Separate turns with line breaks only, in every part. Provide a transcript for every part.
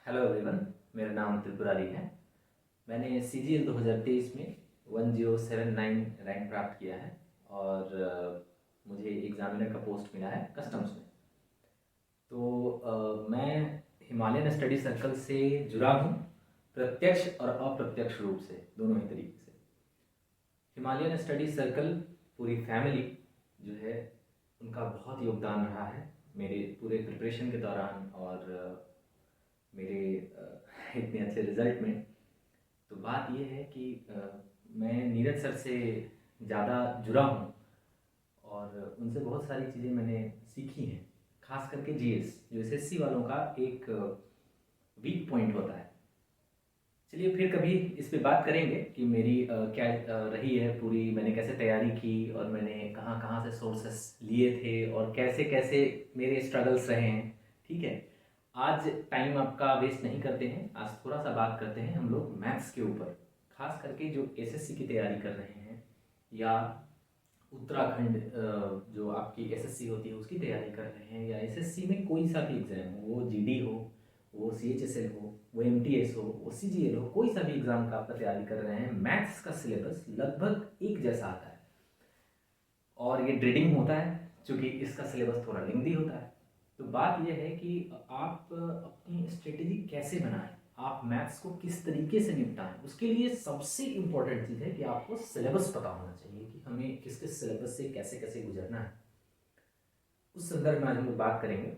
Hello everyone, मेरा नाम त्रिपुरारी है। मैंने CGL 2023 में 1079 रैंक प्राप्त किया है और मुझे एग्जामिनर का पोस्ट मिला है कस्टम्स में। तो मैं हिमालयन स्टडी सर्कल से जुड़ा हूँ, प्रत्यक्ष और अप्रत्यक्ष रूप से, दोनों ही तरीके से। हिमालयन स्टडी सर्कल पूरी फैमिली जो है उनका बहुत योगदान रहा है मेरे पूरे प्रिपरेशन के दौरान और मेरे इतने अच्छे रिज़ल्ट में। तो बात ये है कि मैं नीरज सर से ज़्यादा जुड़ा हूँ और उनसे बहुत सारी चीज़ें मैंने सीखी हैं, खास करके GS जो SSC वालों का एक वीक पॉइंट होता है। चलिए फिर कभी इस पे बात करेंगे कि मेरी क्या रही है पूरी, मैंने कैसे तैयारी की और मैंने कहाँ कहाँ से सोर्सेस लिए थे और कैसे कैसे मेरे स्ट्रगल्स रहे हैं। ठीक है, आज टाइम आपका वेस्ट नहीं करते हैं, आज थोड़ा सा बात करते हैं हम लोग मैथ्स के ऊपर, खास करके जो SSC की तैयारी कर रहे हैं या उत्तराखंड जो आपकी SSC होती है उसकी तैयारी कर रहे हैं, या SSC में कोई सा भी एग्ज़ाम हो, वो GD हो, वो CHSL हो, वो MTS हो, वो CGL हो, कोई सा भी एग्ज़ाम का आप तैयारी कर रहे हैं, मैथ्स का सिलेबस लगभग एक जैसा आता है। और ये रीडिंग होता है क्योंकि इसका सिलेबस थोड़ा लेंदी होता है। तो बात यह है कि आप अपनी स्ट्रेटेजी कैसे बनाएं, आप मैथ्स को किस तरीके से निपटाएं, उसके लिए सबसे इम्पोर्टेंट चीज़ है कि आपको सिलेबस पता होना चाहिए कि हमें किस किस सिलेबस से कैसे कैसे गुजरना है। उस संदर्भ में आज हम लोग बात करेंगे।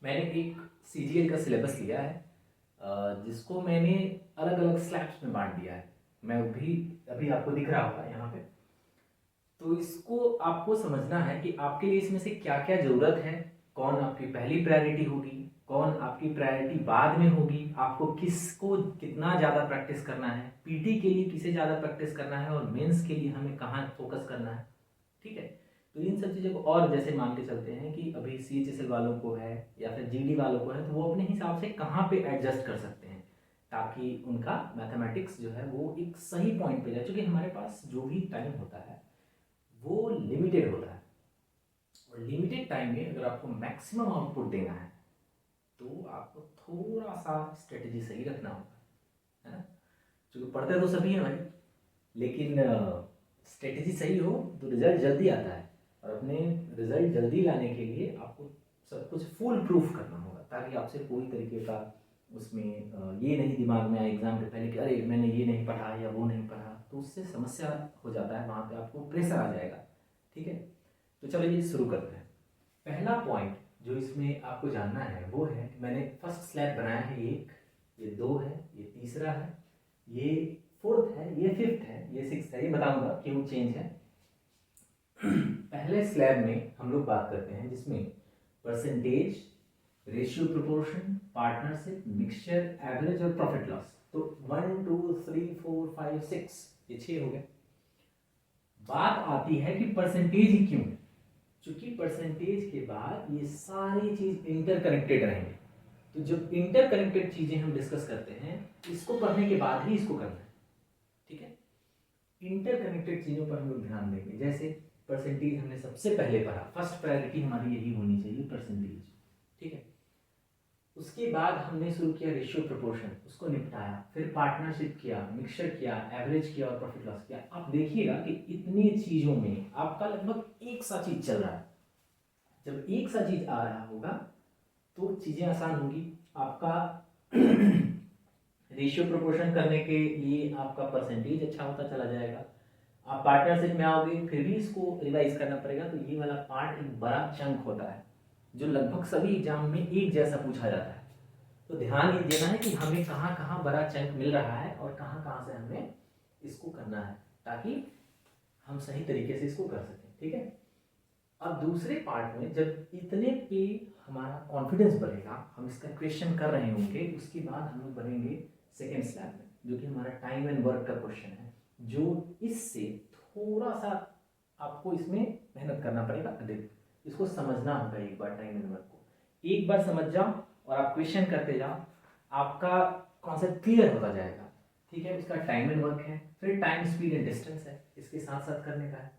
मैंने एक CGL का सिलेबस लिया है जिसको मैंने अलग अलग स्लैब्स में बांट दिया है। मैं भी अभी आपको दिख रहा होगा यहाँ पे। तो इसको आपको समझना है कि आपके लिए इसमें से क्या क्या ज़रूरत है, कौन आपकी पहली प्रायोरिटी होगी, कौन आपकी प्रायोरिटी बाद में होगी, आपको किसको कितना ज़्यादा प्रैक्टिस करना है, PT के लिए किसे ज़्यादा प्रैक्टिस करना है और मेंस के लिए हमें कहाँ फोकस करना है। ठीक है, तो इन सब चीज़ों को और जैसे मान के चलते हैं कि अभी CHSL वालों को है या फिर GD वालों को है, तो वो अपने हिसाब से कहाँ पे एडजस्ट कर सकते हैं ताकि उनका मैथमेटिक्स जो है वो एक सही पॉइंट पे जाए। क्योंकि हमारे पास जो भी टाइम होता है वो लिमिटेड होता है और लिमिटेड टाइम में अगर आपको मैक्सिमम आउटपुट देना है तो आपको थोड़ा सा स्ट्रेटेजी सही रखना होगा, है ना। क्योंकि पढ़ते तो सभी हैं भाई, लेकिन स्ट्रेटेजी सही हो तो रिजल्ट जल्दी आता है और अपने रिजल्ट जल्दी लाने के लिए आपको सब कुछ फुल प्रूफ करना होगा ताकि आपसे कोई तरीके का उसमें ये नहीं दिमाग में आए एग्जाम के पहले कि अरे मैंने ये नहीं पढ़ा या वो नहीं पढ़ा, तो उससे समस्या हो जाता है, वहाँ पे आपको प्रेशर आ जाएगा। ठीक है, तो चलो ये शुरू करते हैं। पहला पॉइंट जो इसमें आपको जानना है वो है, मैंने फर्स्ट स्लैब बनाया है एक, ये दो है, ये तीसरा है, ये फोर्थ है, ये फिफ्थ है, ये सिक्स्थ है। ये बताऊंगा क्यों चेंज है। पहले स्लैब में हम लोग बात करते हैं जिसमें percentage, ratio proportion, partnership, mixture, average और प्रॉफिट लॉस। तो 1 2 3 4 5 6 ये 6 हो गए। बात आती है कि परसेंटेज ही क्यों, क्योंकि परसेंटेज के बाद ये सारी चीज इंटरकनेक्टेड रहेंगे। तो जब इंटरकनेक्टेड चीजें हम डिस्कस करते हैं इसको पढ़ने के बाद ही इसको करना है। ठीक है, इंटरकनेक्टेड चीजों पर हम लोग ध्यान देंगे। जैसे परसेंटेज हमने सबसे पहले पढ़ा, फर्स्ट प्रायोरिटी हमारी यही होनी चाहिए परसेंटेज। ठीक है, उसके बाद हमने शुरू किया रेशियो प्रोपोर्शन, उसको निपटाया, फिर पार्टनरशिप किया, मिक्सचर किया, एवरेज किया और प्रॉफिट लॉस किया। आप देखिएगा कि इतनी चीजों में आपका लगभग एक सा चीज चल रहा है। जब एक सा चीज आ रहा होगा तो चीजें आसान होगी। आपका रेशियो प्रोपोर्शन करने के लिए आपका परसेंटेज अच्छा होता चला जाएगा। आप पार्टनरशिप में आओगे फिर भी इसको रिवाइज करना पड़ेगा। तो ये वाला पार्ट एक बड़ा चंक होता है जो लगभग सभी एग्जाम में एक जैसा पूछा जाता है। तो ध्यान ये देना है कि हमें कहाँ कहाँ बड़ा चंक मिल रहा है और कहाँ कहाँ से हमें इसको करना है ताकि हम सही तरीके से इसको कर सकें। ठीक है, अब दूसरे पार्ट में जब इतने पे हमारा कॉन्फिडेंस बढ़ेगा, हम इसका क्वेश्चन कर रहे होंगे, उसके बाद हम लोग बढ़ेंगे सेकेंड स्लैब में जो कि हमारा टाइम एंड वर्क का क्वेश्चन है, जो इससे थोड़ा सा आपको इसमें मेहनत करना पड़ेगा अधिक। इसको समझना होगा एक बार, टाइम एंड वर्क को एक बार समझ जाओ और आप क्वेश्चन करते जाओ, आपका कॉन्सेप्ट क्लियर होता जाएगा। ठीक है, उसका टाइम एंड वर्क है, फिर टाइम स्पीड एंड डिस्टेंस है, इसके साथ साथ करने का है।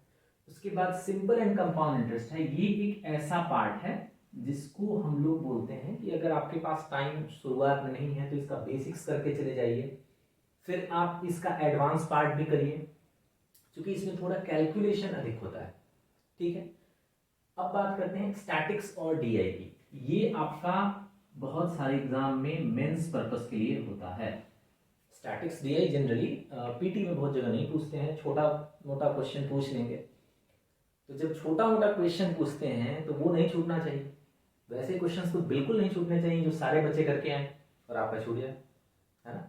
उसके बाद सिंपल एंड कंपाउंड इंटरेस्ट है। ये एक ऐसा पार्ट है जिसको हम लोग बोलते हैं कि अगर अगर आपके पास टाइम शुरुआत में नहीं है तो इसका बेसिक्स करके चले जाइए, फिर आप इसका एडवांस पार्ट भी करिए, क्योंकि इसमें थोड़ा कैलकुलेशन अधिक होता है। ठीक है, अब बात करते हैं स्टैटिक्स और डीआई की। ये आपका बहुत सारे एग्जाम में मेंस पर्पस के लिए होता है। स्टैटिक्स डीआई जनरली पीटी में बहुत जगह नहीं पूछते हैं, छोटा मोटा क्वेश्चन पूछ लेंगे। तो जब छोटा मोटा क्वेश्चन पूछते हैं तो वो नहीं छूटना चाहिए। वैसे क्वेश्चंस तो बिल्कुल नहीं छूटने चाहिए जो सारे बच्चे करके आए और आपका छूट जाए, है ना।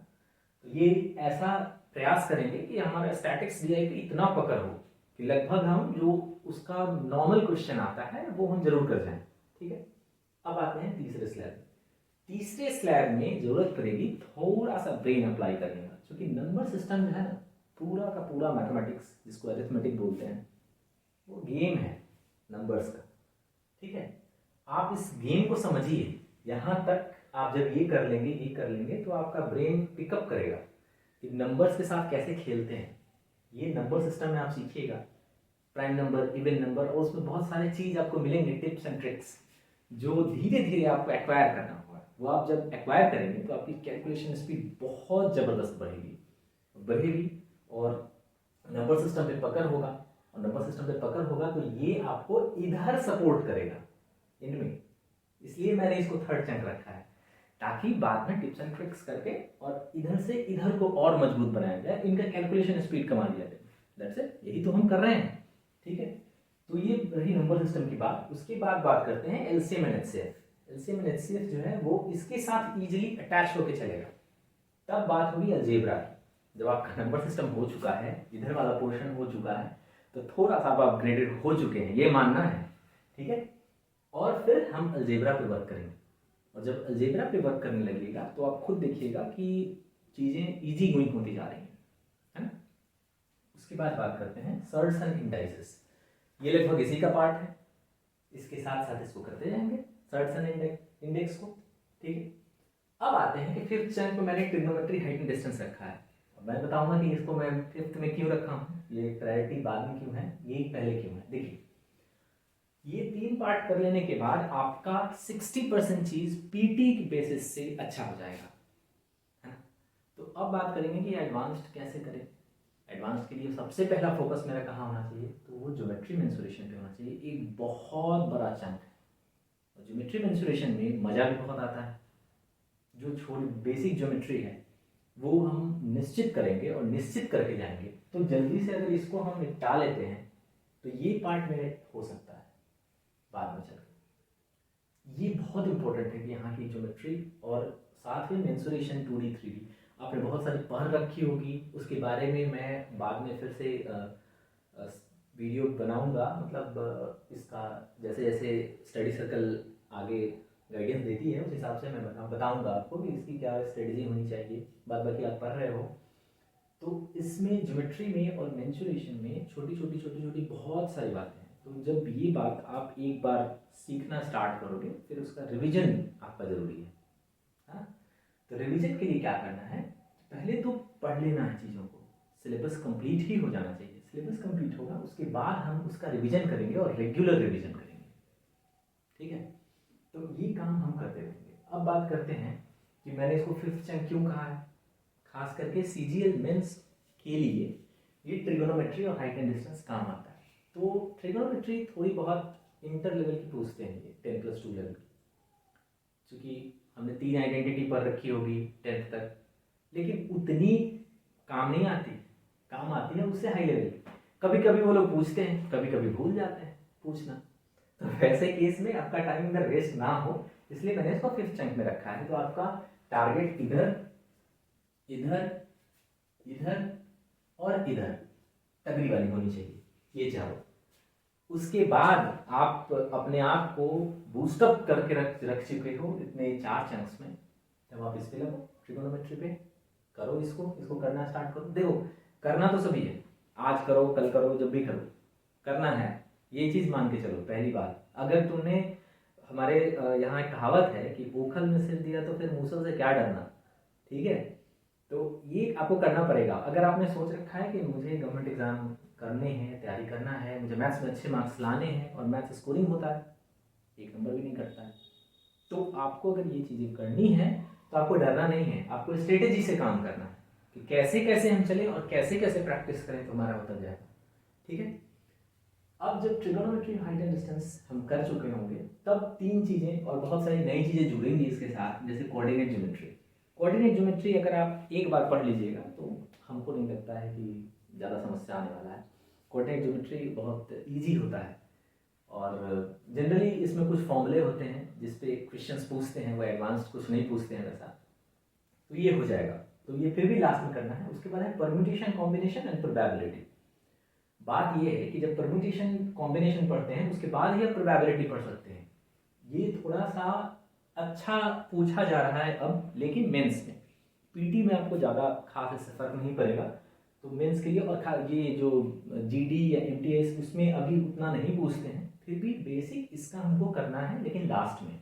तो ये ऐसा प्रयास करेंगे कि हमारा स्टैटिक्स डीआई पे इतना पकड़ हो कि लगभग हम जो उसका नॉर्मल क्वेश्चन आता है वो हम जरूर कर जाएं। ठीक है, अब आते हैं तीसरे स्लैब में। तीसरे स्लैब में जरूरत पड़ेगी थोड़ा सा ब्रेन अप्लाई करने का, क्योंकि नंबर सिस्टम जो है ना, पूरा का पूरा मैथमेटिक्स जिसको अरिथमेटिक बोलते हैं, वो गेम है नंबर्स का। ठीक है, आप इस गेम को समझिए। यहाँ तक आप जब ये कर लेंगे तो आपका ब्रेन पिकअप करेगा कि नंबर्स के साथ कैसे खेलते हैं। ये नंबर सिस्टम में आप सीखिएगा, प्राइम नंबर, इवन नंबर, और उसमें बहुत सारे चीज़ आपको मिलेंगे, टिप्स एंड ट्रिक्स, जो धीरे धीरे आपको एक्वायर करना होगा। वो आप जब एक्वायर करेंगे तो आपकी कैलकुलेशन स्पीड बहुत ज़बरदस्त बढ़ेगी और नंबर सिस्टम पे पकड़ होगा, और नंबर सिस्टम पे पकड़ होगा तो ये आपको इधर सपोर्ट करेगा इनमें। इसलिए मैंने इसको थर्ड चंक रखा है, ताकि बाद में टिप्स एंड ट्रिक्स करके और इधर से इधर को और मजबूत बनाया जाए, इनका कैलकुलेशन स्पीड कमा दिया जाए। दैट्स इट, यही तो हम कर रहे हैं। ठीक है, तो ये रही नंबर सिस्टम की बात। उसके बाद बात करते हैं LCM and HCF. LCM and HCF जो है वो इसके साथ इजीली अटैच होकर चलेगा। तब बात होगी अलजेब्रा की। जब आपका नंबर सिस्टम हो चुका है, इधर वाला पोर्शन हो चुका है, तो थोड़ा सा आप अपग्रेडेड हो चुके हैं, ये मानना है। ठीक है, और फिर हम अलजेब्रा पे वर्क करेंगे, और जब अलजेब्रा पे वर्क करने लगेगा तो आप खुद देखिएगा कि चीज़ें इजी गोइंग होती जा रही हैं, है ना। उसके बाद बात करते हैं सर्ट्स एंड इंडाइसेस। ये लगभग इसी का पार्ट है, इसके साथ साथ इसको करते जाएंगे, सर्ट्स एंड इंडेक्स को। ठीक है, अब आते हैं कि फिफ्थ चैप्टर में मैंने ट्रिग्नोमेट्री, हाइट एंड डिस्टेंस रखा है। मैं बताऊंगा कि इसको मैं फिफ्थ में क्यों रखा हूँ, ये प्रायोरिटी बाद में क्यों है, ये पहले क्यों है। देखिए, ये 3 पार्ट कर लेने के बाद आपका 60% चीज पीटी की बेसिस से अच्छा हो जाएगा, है ना। तो अब बात करेंगे कि एडवांस्ड कैसे करें। एडवांस्ड के लिए सबसे पहला फोकस मेरा कहाँ होना चाहिए, तो वो ज्योमेट्री मेंसुरेशन पे होना चाहिए। एक बहुत बड़ा चंक है, और ज्योमेट्री मेंसुरेशन में मजा भी बहुत आता है। जो छोटी बेसिक ज्योमेट्री है वो हम निश्चित करेंगे और निश्चित करके जाएंगे, तो जल्दी से अगर इसको हम निपटा लेते हैं तो ये पार्ट मेरे हो सकता है बाद में चलकर। ये बहुत इंपॉर्टेंट है कि यहाँ की ज्योमेट्री और साथ में मेंसुरेशन 2D 3D आपने बहुत सारी पढ़ रखी होगी, उसके बारे में मैं बाद में फिर से वीडियो बनाऊंगा। मतलब इसका जैसे जैसे स्टडी सर्कल आगे गाइडेंस देती है उस हिसाब से मैं बताऊंगा आपको कि इसकी क्या स्ट्रेटजी होनी चाहिए। बाद बाकी आप पढ़ रहे हो तो इसमें ज्योमेट्री में और मेंसुरेशन में छोटी छोटी बहुत सारी बातें हैं। तो जब ये बात आप एक बार सीखना स्टार्ट करोगे फिर उसका रिवीजन आपका ज़रूरी है। हाँ, तो रिवीजन के लिए क्या करना है, पहले तो पढ़ लेना है चीज़ों को, सिलेबस कंप्लीट ही हो जाना चाहिए। सिलेबस कंप्लीट होगा उसके बाद हम उसका रिवीजन करेंगे और रेगुलर रिवीजन करेंगे। ठीक है, तो ये काम हम करते रहेंगे। अब बात करते हैं कि मैंने इसको फिफ्थ चंक क्यों कहा है। खास करके सीजीएल मेंस के लिए ये ट्रिगोनोमेट्री और हाइट एंड डिस्टेंस काम आता है। तो ट्रिगोनोमेट्री थोड़ी बहुत इंटर लेवल की पूछते हैं, ये 10+2 लेवल की, क्योंकि हमने 3 आइडेंटिटी पर रखी होगी 10th तक, लेकिन उतनी काम नहीं आती, काम आती है उससे हाई लेवल की। कभी कभी वो लोग पूछते हैं, कभी कभी भूल जाते हैं पूछना, तो वैसे केस में आपका टाइम अगर वेस्ट ना हो इसलिए मैंने इसको फिफ्थ चंक में रखा है। तो आपका टारगेट इधर इधर इधर और इधर तगड़ी वाली होनी चाहिए, ये चाहो। उसके बाद आप अपने आप को बूस्टअप करके रख चुके हो इतने 4 चंक्स में, तब आप इस पे लगो, ट्रिगोनोमेट्री पे करो, इसको करना स्टार्ट करो। देखो, करना तो सभी है, आज करो कल करो जब भी करो, करना है। ये चीज़ मान के चलो। पहली बात, अगर तुमने, हमारे यहाँ एक कहावत है कि ओखल में सिर दिया तो फिर मूसल से क्या डरना। ठीक है, तो ये आपको करना पड़ेगा। अगर आपने सोच रखा है कि मुझे गवर्नमेंट एग्जाम करने हैं, तैयारी करना है, मुझे मैथ्स में अच्छे मार्क्स लाने हैं, और मैथ्स स्कोरिंग होता है, 1 नंबर भी नहीं करता है, तो आपको अगर ये चीज़ें करनी है तो आपको डरना नहीं है, आपको स्ट्रेटेजी से काम करना है कि कैसे कैसे हम चलें और कैसे कैसे प्रैक्टिस करें तो हमारा होता जाएगा। ठीक है, अब जब ट्रिगोनोमेट्री हाइट एंड डिस्टेंस हम कर चुके होंगे तब तीन चीज़ें और बहुत सारी नई चीज़ें जुड़ेंगी इसके साथ, जैसे कोऑर्डिनेट ज्योमेट्री। कोऑर्डिनेट ज्योमेट्री अगर आप एक बार पढ़ लीजिएगा तो हमको नहीं लगता है कि ज़्यादा समस्या आने वाला है। कोऑर्डिनेट ज्योमेट्री बहुत ईजी होता है और जनरली इसमें कुछ फॉर्मूले होते हैं जिस पे क्वेश्चंस पूछते हैं, वो एडवांस्ड कुछ नहीं पूछते हैं वैसा, तो ये हो जाएगा। तो ये फिर भी लास्ट में करना है। उसके बाद है परम्यूटेशन, कॉम्बिनेशन एंड प्रोबेबिलिटी। बात ये है कि जब परम्यूटेशन कॉम्बिनेशन पढ़ते हैं उसके बाद ही आप प्रोबेबिलिटी पढ़ सकते हैं। ये थोड़ा सा अच्छा पूछा जा रहा है अब, लेकिन मेंस में, पीटी में आपको ज़्यादा खास इससे फर्क नहीं पड़ेगा। तो मेंस के लिए और ये जो जीडी या एमटीएस उसमें अभी उतना नहीं पूछते हैं, फिर भी बेसिक इसका हमको करना है, लेकिन लास्ट में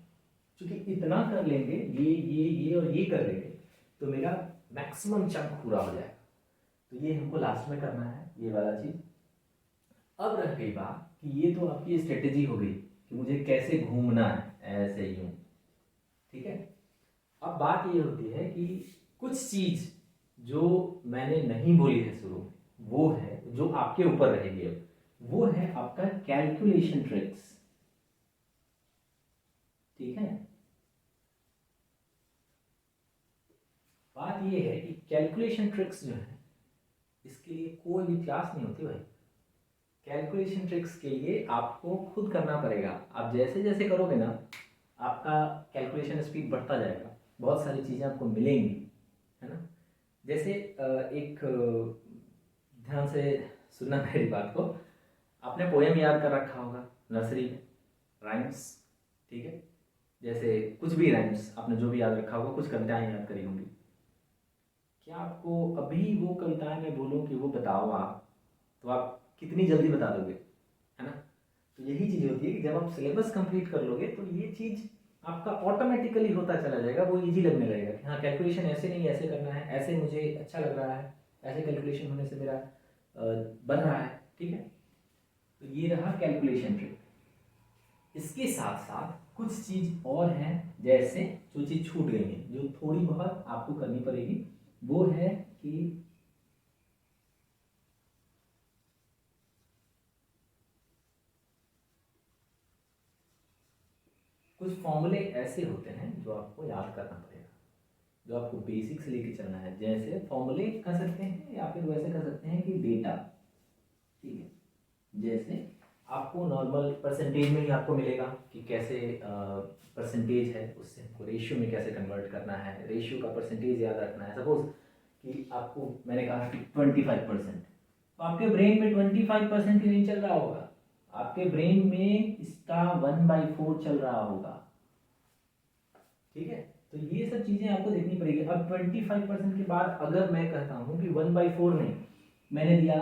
क्योंकि इतना कर लेंगे, ये और ये कर लेंगे तो मेरा मैक्सिमम चंक पूरा हो जाएगा। तो ये हमको लास्ट में करना है, ये वाला चीज़। अब रह गई बात कि ये तो आपकी स्ट्रेटेजी हो गई कि मुझे कैसे घूमना है, ऐसे यूं, ठीक है। अब बात ये होती है कि कुछ चीज़ जो मैंने नहीं बोली है शुरू में, वो है जो आपके ऊपर रहेगी अब, वो है आपका कैलकुलेशन ट्रिक्स। ठीक है, बात ये है कि कैलकुलेशन ट्रिक्स जो है इसके लिए कोई भी क्लास नहीं होती भाई। कैलकुलेशन ट्रिक्स के लिए आपको खुद करना पड़ेगा। आप जैसे जैसे करोगे ना आपका कैलकुलेशन स्पीड बढ़ता जाएगा, बहुत सारी चीज़ें आपको मिलेंगी, है ना। जैसे एक ध्यान से सुनना मेरी बात को, आपने पोएम याद कर रखा होगा नर्सरी में, राइम्स, ठीक है। जैसे कुछ भी राइम्स आपने जो भी याद रखा होगा, कुछ कविताएं याद करी होंगी। क्या आपको अभी वो कविताएं मैं बोलूँ कि वो बताओ आप, तो आप कितनी जल्दी बता दोगे, है ना। तो यही चीज़ होती है कि जब आप सिलेबस कंप्लीट कर लोगे तो ये चीज़ आपका ऑटोमेटिकली होता चला जाएगा, वो इजी लगने लगेगा कि हाँ कैलकुलेशन ऐसे नहीं ऐसे करना है, ऐसे मुझे अच्छा लग रहा है, ऐसे कैलकुलेशन होने से मेरा बन रहा है, ठीक है। तो ये रहा कैलकुलेशन ट्रिक। इसके साथ साथ कुछ चीज़ और है, जैसे जो चीज़ छूट गई है, जो थोड़ी बहुत आपको करनी पड़ेगी, वो है कि कुछ फॉर्मूले ऐसे होते हैं जो आपको याद करना पड़ेगा, जो आपको बेसिक से लेके चलना है। जैसे फॉर्मूले कर सकते हैं या फिर वैसे कर सकते हैं कि डेटा, ठीक है। जैसे आपको नॉर्मल परसेंटेज में ही आपको मिलेगा कि कैसे परसेंटेज है उससे हमको रेशियो में कैसे कन्वर्ट करना है, रेशियो का परसेंटेज याद रखना है। सपोज कि आपको मैंने कहा कि 25%, तो आपके ब्रेन में 25% ही नहीं चल रहा होगा, आपके ब्रेन में इसका 1/4 चल रहा होगा, ठीक है। तो ये सब चीज़ें आपको देखनी पड़ेगी। अब 25% के बाद अगर मैं कहता हूँ कि 1/4 नहीं, मैंने दिया,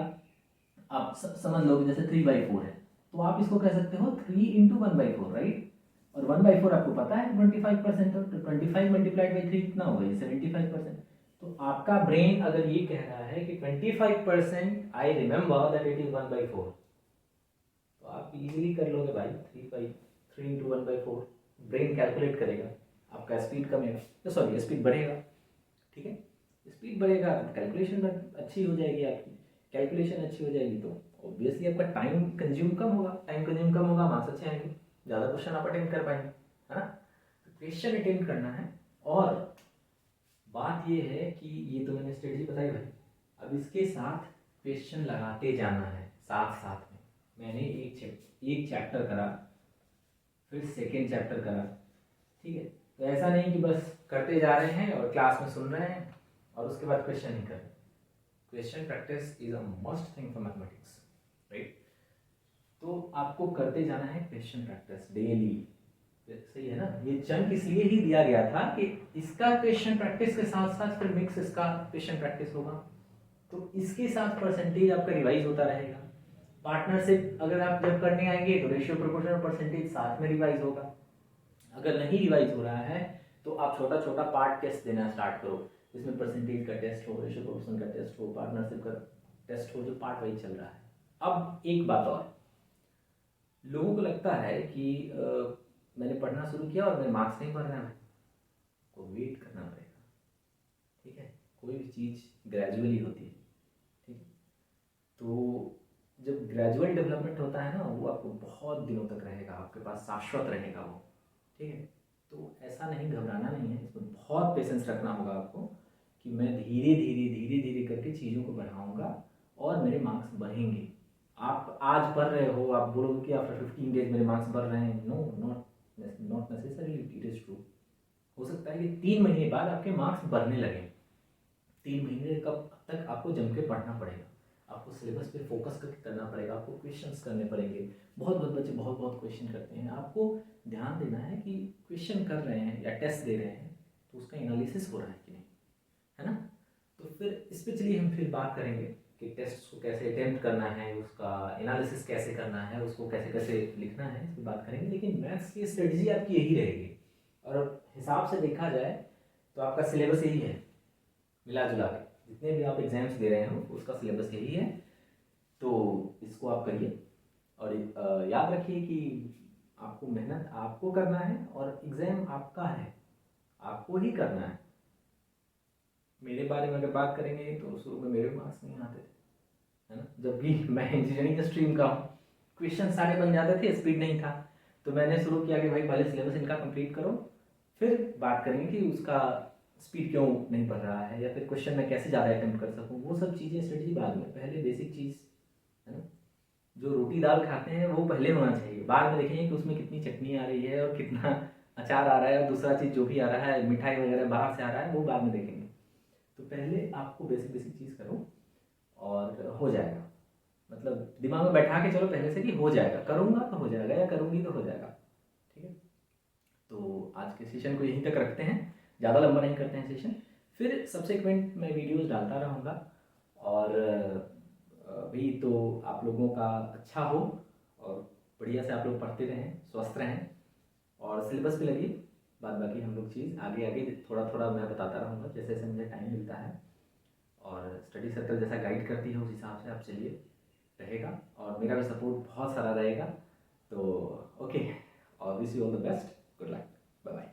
आप समझ लोगे जैसे 3/4 है, तो आप इसको कह सकते हो 3 इंटू 1/4, राइट। और 1/4 आपको पता है 25%, तो 25 मल्टीप्लाइड बाई 3 कितना होगा, ये 75%। तो आपका ब्रेन अगर ये कह रहा है कि 25% I remember that it is 1/4, तो आप इजीली कर लोगे भाई, 3 इंटू 1/4, ब्रेन कैलकुलेट करेगा, आपका स्पीड कमेगा, तो सॉरी स्पीड बढ़ेगा, ठीक है। स्पीड बढ़ेगा तो कैलकुलेशन अच्छी हो जाएगी आपकी, कैलकुलेशन अच्छी हो जाएगी तो ऑब्वियसली आपका टाइम कंज्यूम कम होगा, टाइम कंज्यूम कम होगा, मार्क्स अच्छे आएंगे, ज़्यादा क्वेश्चन आप अटेंड कर पाएंगे, है ना। क्वेश्चन अटेंड करना है। और बात ये है कि ये तो मैंने स्ट्रेटजी बताई भाई, अब इसके साथ क्वेश्चन लगाते जाना है साथ साथ में। मैंने एक चैप्टर करा, फिर सेकेंड चैप्टर करा, ठीक है। तो ऐसा नहीं कि बस करते जा रहे हैं और क्लास में सुन रहे हैं और उसके बाद क्वेश्चन नहीं कर रहे। Question practice is a must thing for mathematics, right. तो आपको करते जाना है क्वेश्चन प्रैक्टिस डेली, सही है ना। ये चंक इसलिए ही दिया गया था कि इसका क्वेश्चन प्रैक्टिस के साथ साथ फिर मिक्स इसका क्वेश्चन प्रैक्टिस होगा, तो इसके साथ परसेंटेज आपका रिवाइज होता रहेगा। पार्टनरशिप अगर आप जब करने आएंगे तो रेशियो प्रोपोर्शन परसेंटेज साथ में रिवाइज होगा। अगर नहीं रिवाइज हो रहा है तो आप छोटा छोटा पार्ट टेस्ट देना स्टार्ट करो, जिसमें परसेंटेज का टेस्ट हो, रेशियो प्रोपोर्शन का टेस्ट हो, पार्टनरशिप का टेस्ट हो, जो पार्ट वाइज चल रहा है। अब एक बात और, लोगों को लगता है कि मैंने पढ़ना शुरू किया और मेरे मार्क्स नहीं बढ़ रहे हैं, को वेट करना पड़ेगा। ठीक है, कोई भी चीज़ ग्रेजुअली होती है। ठीक है, तो जब ग्रेजुअल डेवलपमेंट होता है ना, वो आपको बहुत दिनों तक रहेगा, आपके पास शाश्वत रहेगा वो। ठीक है, तो ऐसा नहीं, घबराना नहीं है, इसमें बहुत पेशेंस रखना होगा आपको कि मैं धीरे धीरे धीरे धीरे करके चीज़ों को बढ़ाऊँगा और मेरे मार्क्स बढ़ेंगे। आप आज पढ़ रहे हो, आप बोलोगे कि आफ्टर 15 डेज मेरे मार्क्स बढ़ रहे हैं, no, not necessarily it is true. हो सकता है कि 3 महीने बाद आपके मार्क्स बढ़ने लगें। 3 महीने कब तक आपको जम के पढ़ना पड़ेगा, आपको सिलेबस पे फोकस करके करना पड़ेगा, आपको क्वेश्चंस करने पड़ेंगे। बहुत बहुत बच्चे बहुत बहुत क्वेश्चन करते हैं, आपको ध्यान देना है कि क्वेश्चन कर रहे हैं या टेस्ट दे रहे हैं तो उसका एनालिसिस हो रहा है कि नहीं, है ना। तो फिर इस पर चलिए हम फिर बात करेंगे कि टेस्ट को कैसे अटेम्प्ट करना है, उसका एनालिसिस कैसे करना है, उसको कैसे कैसे लिखना है, इस पर बात करेंगे। लेकिन मैथ्स की स्ट्रेटजी आपकी यही रहेगी, और हिसाब से देखा जाए तो आपका सिलेबस यही है, मिला जुला के जितने भी आप एग्जाम्स दे रहे हो उसका सिलेबस यही है। तो इसको आप करिए और याद रखिए कि आपको मेहनत आपको करना है और एग्ज़ाम आपका है, आपको ही करना है। मेरे बारे में अगर बात करेंगे तो शुरू में मेरे मार्क्स नहीं आते थे, है ना, जबकि मैं इंजीनियरिंग स्ट्रीम का हूँ। क्वेश्चन सारे बन जाते थे, स्पीड नहीं था, तो मैंने शुरू किया कि भाई पहले सिलेबस इनका कंप्लीट करो, फिर बात करेंगे कि उसका स्पीड क्यों नहीं बढ़ रहा है, या फिर क्वेश्चन मैं कैसे ज़्यादा अटेम्प्ट कर सकूँ। वो सब चीज़ें स्ट्रेटजी बाद में, पहले बेसिक चीज़, है ना, जो रोटी दाल खाते हैं वो पहले होना चाहिए, बाद में देखेंगे कि उसमें कितनी चटनी आ रही है और कितना अचार आ रहा है और दूसरा चीज़ जो भी आ रहा है, मिठाई वगैरह बाहर से आ रहा है, वो बाद में देखेंगे। तो पहले आपको बेसिक बेसिक चीज़ करो और हो जाएगा। मतलब दिमाग में बैठा के चलो पहले से कि हो जाएगा, करूँगा तो हो जाएगा या करूँगी तो हो जाएगा। ठीक है, तो आज के सेशन को यहीं तक रखते हैं, ज़्यादा लंबा नहीं करते हैं सेशन। फिर सब्सिक्वेंट मैं वीडियोस डालता रहूँगा, और अभी तो आप लोगों का अच्छा हो और बढ़िया से आप लोग पढ़ते रहें, स्वस्थ रहें और सिलेबस पे लगिए। बाद बाकी हम लोग चीज़ आगे आगे थोड़ा थोड़ा मैं बताता रहूँगा जैसे जैसे मुझे टाइम मिलता है, और स्टडी सर्कल जैसा गाइड करती है उस हिसाब से आप चलिए, रहेगा और मेरा भी सपोर्ट बहुत सारा रहेगा। तो ओके, और wish you all the best, good luck, bye bye.